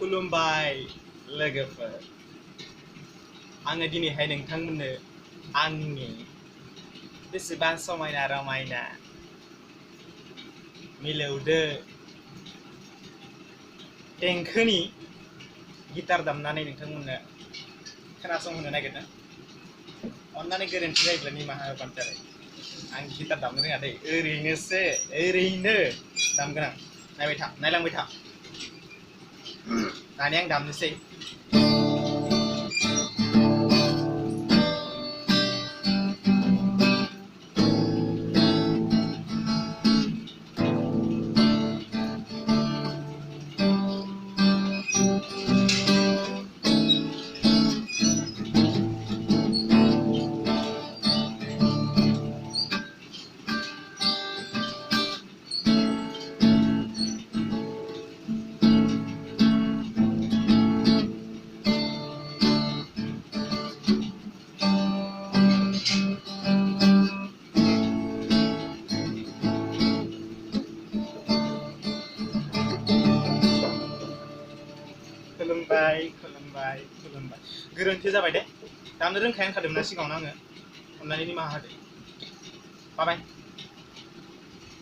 खुलुमबाय लोगोफोर आङो दिनैहाय नोंथांमोननो आंनि बेसेबां समायना रमायना मिलौदो देंखोनि गिटार दामनानै नोंथांमोननो खोनासंहोनो नागिरदों अन्नानै गोरोन्थि जायोब्ला निमाहा होबानो जाबाय आं गिटार दामनो रोङा दै ओरैनो दामगोन आं नायलांबाय था दानिया आं दामनोसै खुलुमबाय गोरोन्थि जाबाय दे दामनो रोंखायाखादोंमोन ना सिगाङावनो आङो अन्नानै निमाहा होदो बाय